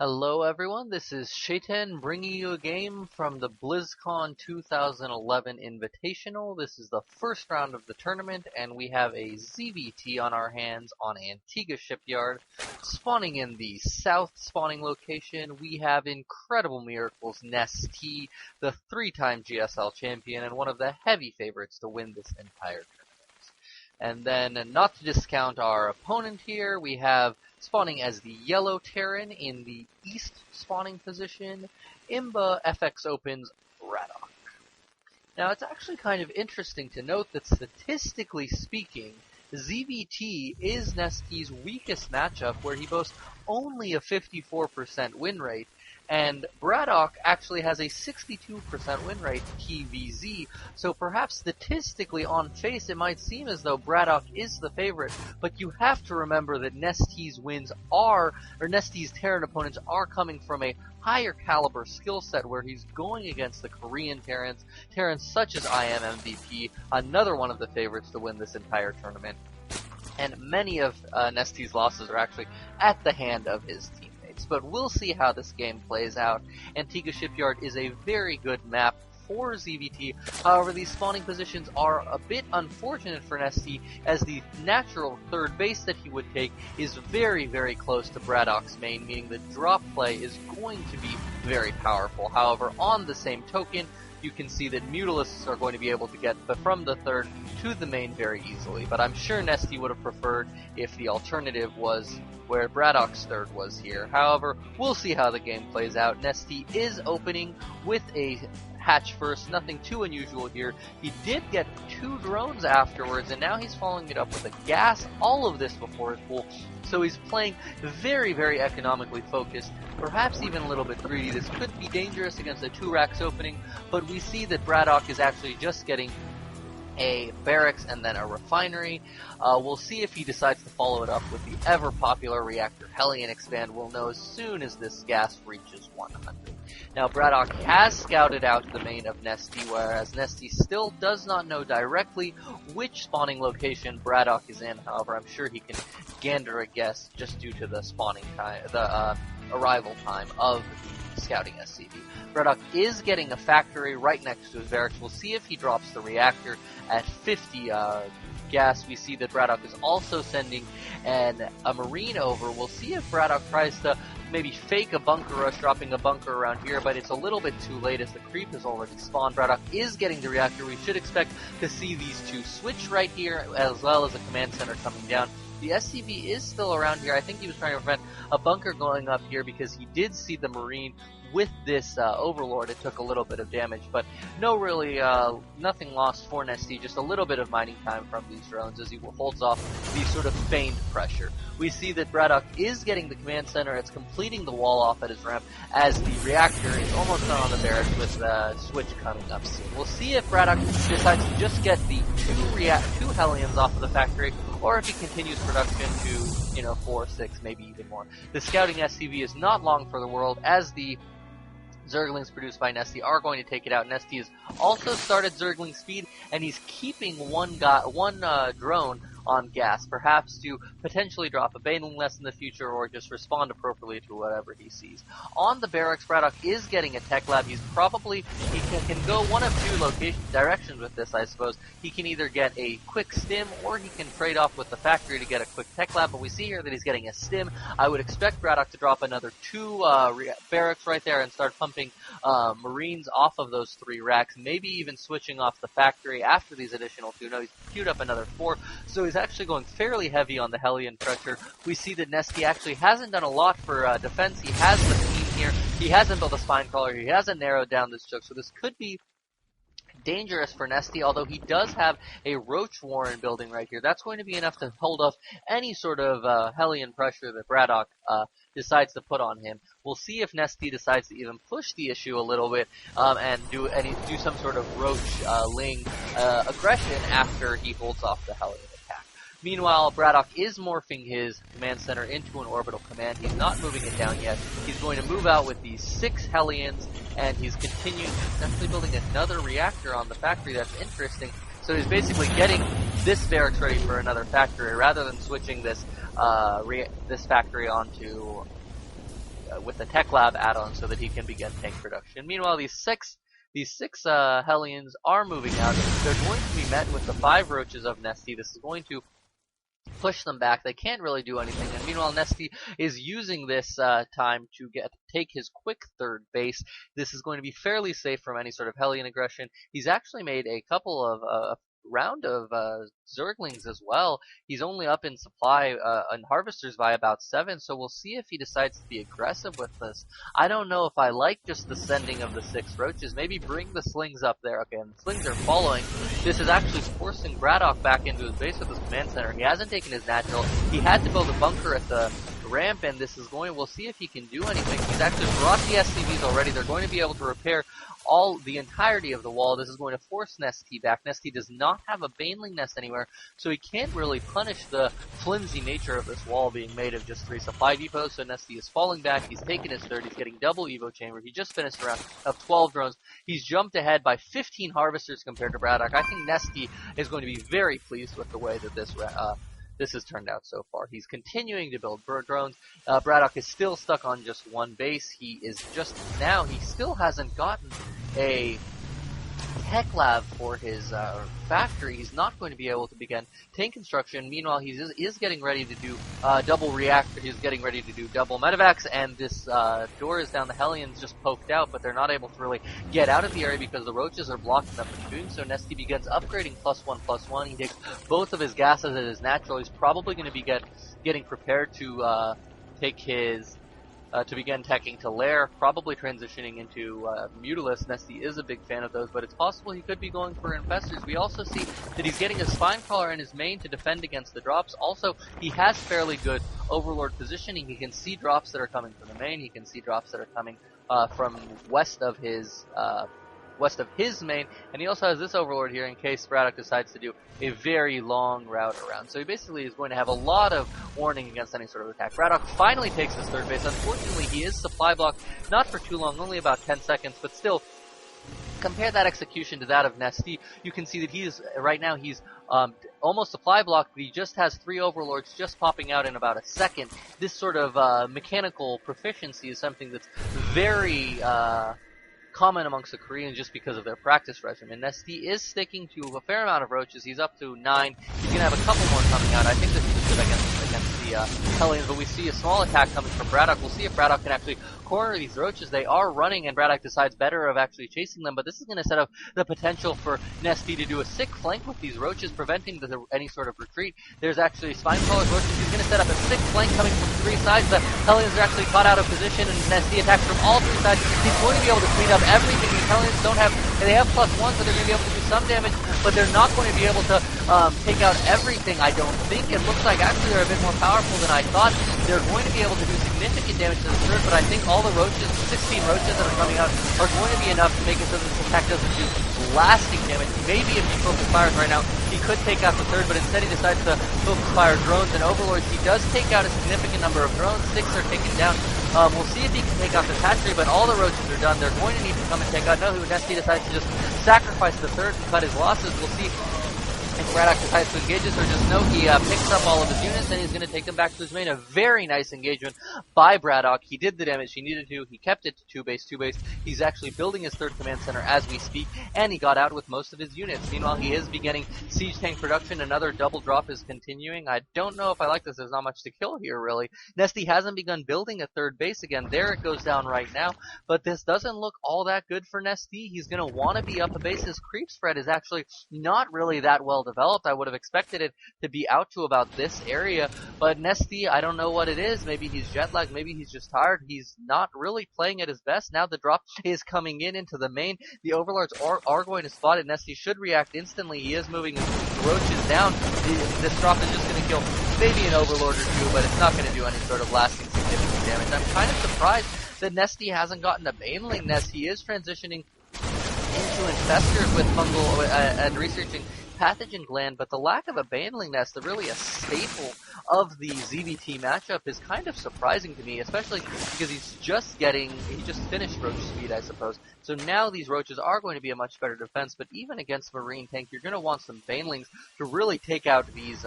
Hello everyone, this is Shaitan bringing you a game from the BlizzCon 2011 Invitational. This is the first round of the tournament, and we have a ZvT on our hands on Antiga Shipyard. Spawning in the south spawning location, we have Incredible Miracles NesTea, the 3-time GSL champion, and one of the heavy favorites to win this entire tournament. And then, not to discount our opponent here, we have spawning as the yellow Terran in the east spawning position, Imba FX Open's BratOk. Now, it's actually kind of interesting to note that statistically speaking, ZvT is NesTea's weakest matchup, where he boasts only a 54% win rate, and BratOk actually has a 62% win rate PVZ, so perhaps statistically on face it might seem as though BratOk is the favorite, but you have to remember that NesTea's NesTea's Terran opponents are coming from a higher caliber skill set where he's going against the Korean Terrans such as I Am MVP, another one of the favorites to win this entire tournament, and many of NesTea's losses are actually at the hand of his team. But we'll see how this game plays out. Antiga Shipyard is a very good map for ZvT. However, these spawning positions are a bit unfortunate for NesTea, as the natural third base that he would take is very, very close to BratOk's main, meaning the drop play is going to be very powerful. However, on the same token, you can see that Mutalisks are going to be able to get from the third to the main very easily. But I'm sure NesTea would have preferred if the alternative was where BratOk's third was here. However, we'll see how the game plays out. NesTea is opening with a hatch first, nothing too unusual here. He did get 2 drones afterwards, and now he's following it up with a gas, all of this before his pool. So he's playing very, very economically focused, perhaps even a little bit greedy. This could be dangerous against a 2 racks opening, but we see that BratOk is actually just getting a barracks and then a refinery. We'll see if he decides to follow it up with the ever-popular reactor Hellion expand. We'll know as soon as this gas reaches 100. Now, BratOk has scouted out the main of NesTea, whereas NesTea still does not know directly which spawning location BratOk is in. However, I'm sure he can gander a guess just due to the spawning time, the arrival time of the scouting SCV. BratOk is getting a factory right next to his barracks. We'll see if he drops the reactor at 50 gas. We see that BratOk is also sending a marine over. We'll see if BratOk tries to maybe fake a bunker rush, dropping a bunker around here, but it's a little bit too late as the creep has already spawned. BratOk is getting the reactor. We should expect to see these two switch right here, as well as a command center coming down. The SCV is still around here. I think he was trying to prevent a bunker going up here because he did see the marine with this Overlord. It took a little bit of damage, but nothing lost for NesTea, just a little bit of mining time from these drones as he holds off the sort of feigned pressure. We see that BratOk is getting the command center. It's completing the wall off at his ramp as the reactor is almost done on the barracks with the switch coming up soon. We'll see if BratOk decides to just get the 2 Hellions off of the factory, or if he continues production to, 4, 6, maybe even more. The scouting SCV is not long for the world, as the Zerglings produced by NesTea are going to take it out. NesTea has also started Zergling speed, and he's keeping one drone on gas, perhaps to potentially drop a Baneling Nest in the future, or just respond appropriately to whatever he sees. On the barracks, BratOk is getting a tech lab. He can go one of 2 directions with this, I suppose. He can either get a quick stim, or he can trade off with the factory to get a quick tech lab, but we see here that he's getting a stim. I would expect BratOk to drop another 2 barracks right there and start pumping marines off of those 3 racks, maybe even switching off the factory after these additional 2. No, he's queued up another 4, so he's actually going fairly heavy on the Hellion pressure. We see that NesTea actually hasn't done a lot for defense. He has the team here. He hasn't built a spine crawler. He hasn't narrowed down this choke, so this could be dangerous for NesTea, although he does have a Roach Warren building right here. That's going to be enough to hold off any sort of Hellion pressure that BratOk decides to put on him. We'll see if NesTea decides to even push the issue a little bit and do some sort of Roach Ling aggression after he holds off the Hellion attack. Meanwhile, BratOk is morphing his command center into an orbital command. He's not moving it down yet. He's going to move out with these 6 Hellions, and he's actually building another reactor on the factory. That's interesting. So he's basically getting this barracks ready for another factory rather than switching this factory onto with the Tech Lab add-on so that he can begin tank production. Meanwhile, these six Hellions are moving out. They're going to be met with the 5 roaches of NesTea. This is going to push them back. They can't really do anything. And meanwhile, NesTea is using this time to take his quick third base. This is going to be fairly safe from any sort of Hellion aggression. He's actually made a couple of round of Zerglings as well. He's only up in supply and harvesters by about 7, so we'll see if he decides to be aggressive with this. I don't know if I like just the sending of the 6 roaches. Maybe bring the slings up there. Okay, and the slings are following. This is actually forcing BratOk back into his base with his command center. He hasn't taken his natural. He had to build a bunker at the ramp, and this is going, we'll see if he can do anything. He's actually brought the SCVs already. They're going to be able to repair the entirety of the wall. This is going to force NesTea back. NesTea does not have a Baneling nest anywhere, so he can't really punish the flimsy nature of this wall being made of just 3 supply depots. So NesTea is falling back. He's taken his third. He's getting double Evo chamber. He just finished a round of 12 drones. He's jumped ahead by 15 harvesters compared to BratOk. I think NesTea is going to be very pleased with the way that this has turned out so far. He's continuing to build drones. BratOk is still stuck on just 1 base. He still hasn't gotten a tech lab for his factory. He's not going to be able to begin tank construction. Meanwhile, he is getting ready to do double reactor. He's getting ready to do double medevacs, and this door is down. The Hellions just poked out, but they're not able to really get out of the area because the roaches are blocking them from doing so. NesTea begins upgrading +1/+1. He takes both of his gases at his natural. He's probably going to be getting prepared to take his to begin teching to Lair, probably transitioning into Mutalisk. NesTea is a big fan of those, but it's possible he could be going for Infestors. We also see that he's getting a Spinecrawler in his main to defend against the drops. Also, he has fairly good Overlord positioning. He can see drops that are coming from the main. He can see drops that are coming from west of his main, and he also has this Overlord here in case BratOk decides to do a very long route around. So he basically is going to have a lot of warning against any sort of attack. BratOk finally takes his third base. Unfortunately, he is supply blocked, not for too long, only about 10 seconds, but still, compare that execution to that of NesTea. You can see that he's almost supply blocked, but he just has 3 Overlords just popping out in about a second. This sort of mechanical proficiency is something that's very common amongst the Koreans just because of their practice regimen. NesTea is sticking to a fair amount of roaches. He's up to 9. He's going to have a couple more coming out. I think this is good against the Hellions, but we see a small attack coming from BratOk. We'll see if BratOk can actually corner these roaches. They are running, and BratOk decides better of actually chasing them, but this is going to set up the potential for NesTea to do a sick flank with these roaches, preventing any sort of retreat. There's actually Spinecrawler's roaches. He's going to set up a sick flank coming from 3 sides. The Hellions are actually caught out of position, and NesTea attacks from all 3 sides. He's going to be able to clean up everything. These Hellions they have +1, so they're going to be able to do some damage, but they're not going to be able to take out everything, I don't think. It looks like actually they're a bit more powerful than I thought. They're going to be able to do significant damage to the third, but I think all the roaches, the 16 roaches that are coming out, are going to be enough to make it so that this attack doesn't do lasting damage. Maybe if he focus fires right now, he could take out the third, but instead he decides to focus fire drones and Overlords. He does take out a significant number of drones. 6 are taken down. We'll see if he can take out the hatchery, but all the roaches are done. They're going to need to come and take out. No, NesTea decides to just sacrifice the third and cut his losses. We'll see if BratOk decides to engage this, or just no, he picks up all of his units and he's going to take them back to his main. A very nice engagement by BratOk. He did the damage he needed to. He kept it to 2 base. He's actually building his third command center as we speak, and he got out with most of his units. Meanwhile, he is beginning siege tank production. Another double drop is continuing. I don't know if I like this. There's not much to kill here, really. NesTea hasn't begun building a third base again. There it goes down right now, but this doesn't look all that good for NesTea. He's going to want to be up a base. His creep spread is actually not really that well developed. I would have expected it to be out to about this area, but NesTea, I don't know what it is. Maybe he's jet lagged, maybe he's just tired. He's not really playing at his best. Now the drop is coming into the main. The Overlords are going to spot it. NesTea should react instantly. He is moving the roaches down. This drop is just going to kill maybe an Overlord or 2, but it's not going to do any sort of lasting significant damage. I'm kind of surprised that NesTea hasn't gotten a Baneling nest. He is transitioning into Infestors with fungal and researching Pathogen Gland, but the lack of a Baneling nest, really a staple of the ZvT matchup, is kind of surprising to me, especially because he just finished Roach Speed, I suppose. So now these Roaches are going to be a much better defense, but even against Marine Tank, you're going to want some Banelings to really take out these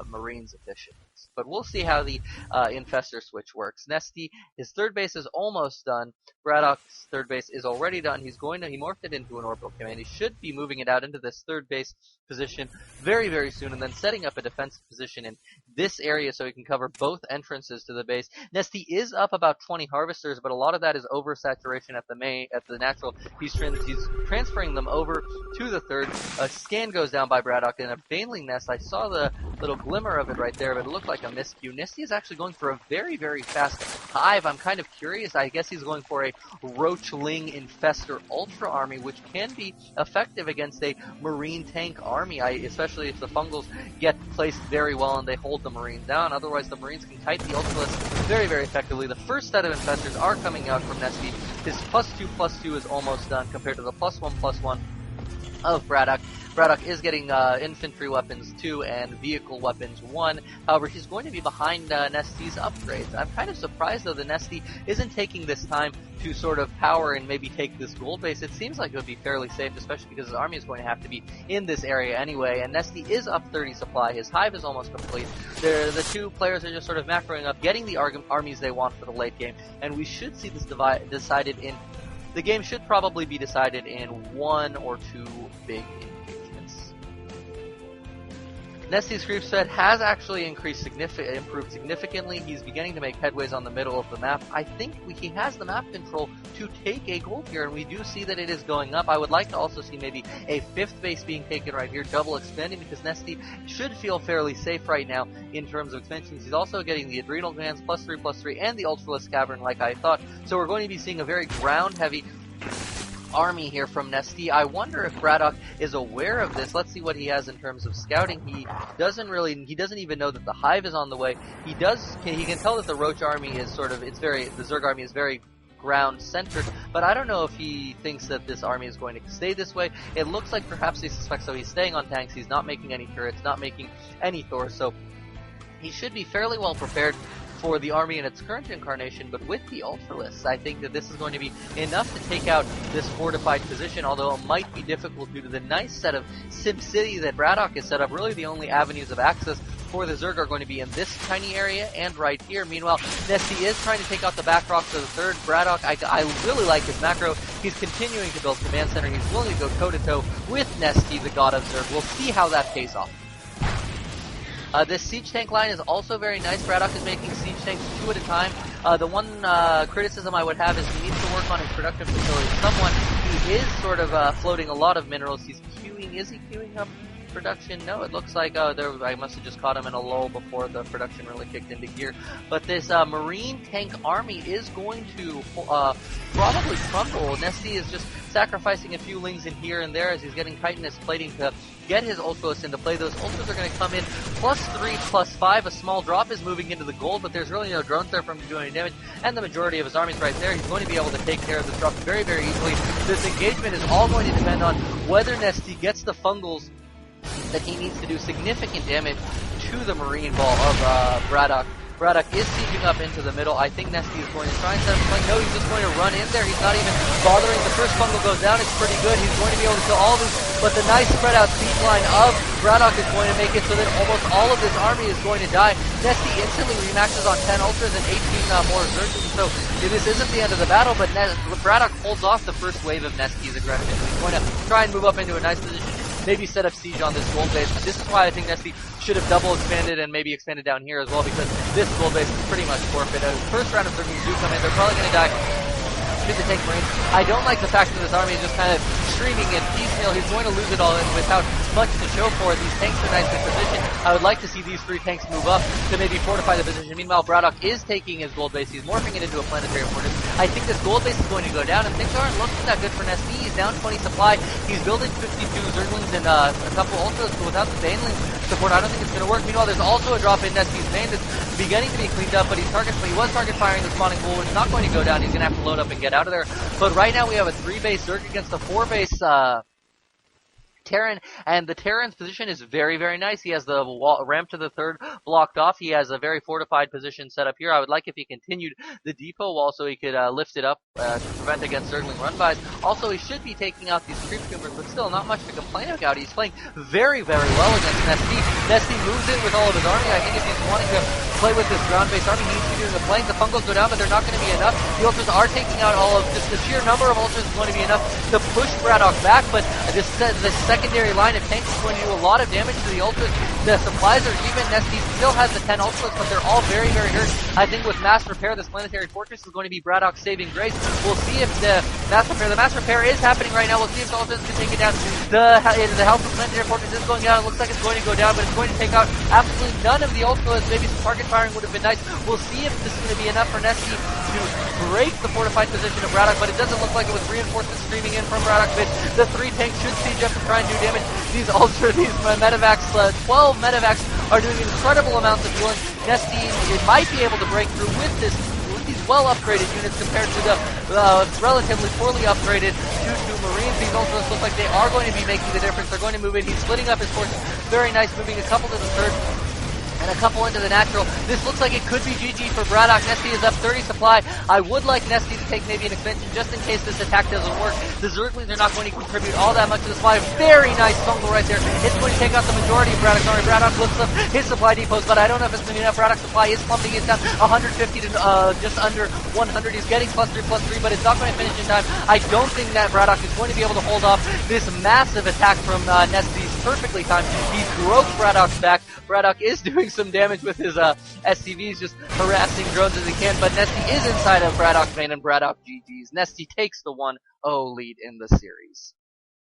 Marines efficiently. points. But we'll see how the Infestor switch works. NesTea, his third base is almost done. BratOk's third base is already done. He morphed it into an orbital command. He should be moving it out into this third base position very, very soon, and then setting up a defensive position in this area so he can cover both entrances to the base. NesTea is up about 20 harvesters, but a lot of that is oversaturation at the natural. He's transferring them over to the third. A scan goes down by BratOk, and a Baneling Nest. I saw the little glimmer of it right there, but it looked like a miscue. NesTea is actually going for a very, very fast hive. I'm kind of curious. I guess he's going for a Roachling Infestor Ultra Army, which can be effective against a Marine tank army, especially if the Fungals get placed very well and they hold the Marines down. Otherwise, the Marines can kite the Ultralisk very, very effectively. The first set of Infestors are coming out from NesTea. His +2/+2 is almost done compared to the +1/+1 of BratOk. BratOk is getting infantry weapons 2 and vehicle weapons 1. However, he's going to be behind NesTea's upgrades. I'm kind of surprised, though, that NesTea isn't taking this time to sort of power and maybe take this gold base. It seems like it would be fairly safe, especially because his army is going to have to be in this area anyway. And NesTea is up 30 supply. His hive is almost complete. The two players are just sort of macroing up, getting the armies they want for the late game. And we should see this decided in... The game should probably be decided in 1 or 2 big engagements. NesTea's creep spread has actually improved significantly. He's beginning to make headways on the middle of the map. I think he has the map control to take a gold here, and we do see that it is going up. I would like to also see maybe a 5th base being taken right here, double expanding, because NesTea should feel fairly safe right now in terms of expansions. He's also getting the Adrenal Glands +3/+3 and the Ultralisk Cavern like I thought. So we're going to be seeing a very ground-heavy army here from NesTea. I wonder if BratOk is aware of this. Let's see what he has in terms of scouting. He doesn't even know that the hive is on the way. He can tell that the Roach army is the Zerg army is very ground centered, but I don't know if he thinks that this army is going to stay this way. It looks like perhaps he suspects, so he's staying on tanks. He's not making any turrets, not making any Thors, so he should be fairly well prepared for the army in its current incarnation, but with the Ultralisks, I think that this is going to be enough to take out this fortified position, although it might be difficult due to the nice set of SimCity that BratOk has set up. Really the only avenues of access for the Zerg are going to be in this tiny area and right here. Meanwhile, NesTea is trying to take out the back rocks of the third. BratOk, I really like his macro. He's continuing to build command center. He's willing to go toe-to-toe with NesTea, the god of Zerg. We'll see how that pays off. This siege tank line is also very nice. BratOk is making siege tanks 2 at a time. The one criticism I would have is he needs to work on his production facility somewhat. He is sort of floating a lot of minerals. He's queuing. Is he queuing up production? No, it looks like I must have just caught him in a lull before the production really kicked into gear. But this Marine tank army is going to probably crumble. NesTea is just sacrificing a few lings in here and there as he's getting chitinous plating to get his Ultralisk into play. Those Ultras are going to come in +3/+5. A small drop is moving into the gold, but there's really no drones there for him to do any damage, and the majority of his army's right there. He's going to be able to take care of this drop very, very easily. This engagement is all going to depend on whether NesTea gets the Fungals that he needs to do significant damage to the Marine ball of BratOk. BratOk is sieging up into the middle. I think NesTea is going to try and set up a flank. No, he's just going to run in there. He's not even bothering. The first Fungal goes down. It's pretty good. He's going to be able to kill all of these. But the nice spread out siege line of BratOk is going to make it so that almost all of this army is going to die. NesTea instantly remaxes on 10 Ultras and 18 more Zergs. So this isn't the end of the battle, but BratOk holds off the first wave of NesTea's aggression. He's going to try and move up into a nice position. Maybe set up siege on this gold base. This is why I think NesTea should have double expanded and maybe expanded down here as well, because this gold base is pretty much forfeit. First round of Zerglings do come in, they're probably going to die to the tank Marines. I don't like the fact that this army is just kind of streaming in piecemeal. He's going to lose it all without much to show for it. These tanks are nice in position. I would like to see these 3 tanks move up to maybe fortify the position. Meanwhile, BratOk is taking his gold base. He's morphing it into a planetary fortress. I think this gold base is going to go down, and things aren't looking that good for NesTea. He's down 20 supply. He's building 52 Zerglings and a couple Ultras, but without the Baneling support, I don't think it's going to work. Meanwhile, there's also a drop in NesTea's Bane that's beginning to be cleaned up, but he was target firing the spawning pool. It's not going to go down. He's going to have to load up and get out of there. But right now we have a 3-base Zerg against a 4-base Terran, and the Terran's position is very, very nice. He has the ramp to the third blocked off. He has a very fortified position set up here. I would like if he continued the depot wall so he could lift it up to prevent against circling run-bys. Also, he should be taking out these creep tumors, but still not much to complain about. He's playing very, very well against NesTea. NesTea moves in with all of his army. I think if he's wanting to play with this ground-based army, he needs to be doing the flank. The fungals go down, but they're not going to be enough. The ultras are taking out all of just the sheer number of ultras is going to be enough to push BratOk back, but the secondary line of tanks is going to do a lot of damage to the ultras. The supplies are even. NesTea still has the 10 ultras, but they're all very, very hurt. I think with mass repair, this planetary fortress is going to be BratOk's saving grace. We'll see if the mass repair is happening right now. We'll see if the ultras can take it down. The health of the planetary fortress is going down. It looks like it's going to go down, but it's going to take out absolutely none of the ultras. Maybe some target firing would have been nice. We'll see if this is going to be enough for NesTea to break the fortified position of BratOk, but it doesn't look like it with reinforcements streaming in from BratOk. The 3 tanks should siege up to try and do damage. These medevacs, 12 medevacs are doing incredible amounts of healing. NesTea might be able to break through with these well upgraded units compared to the relatively poorly upgraded 2-2 Marines. These ultras look like they are going to be making the difference. They're going to move in. He's splitting up his forces. Very nice, moving a couple to the third and a couple into the natural. This looks like it could be GG for BratOk. NesTea is up 30 supply. I would like NesTea to take maybe an expansion just in case this attack doesn't work. The Zerglings are not going to contribute all that much to the supply. Very nice fungal right there. It's going to take out the majority of BratOk's army. BratOk looks up his supply depots, but I don't know if it's going to be enough. BratOk's supply is plumping it down 150 to just under 100. He's getting +3, +3, but it's not going to finish in time. I don't think that BratOk is going to be able to hold off this massive attack from NesTea. Perfectly timed. He broke BratOk's back. BratOk is doing some damage with his SCVs, just harassing drones as he can, but NesTea is inside of BratOk's main, and BratOk GG's. NesTea takes the 1-0 lead in the series.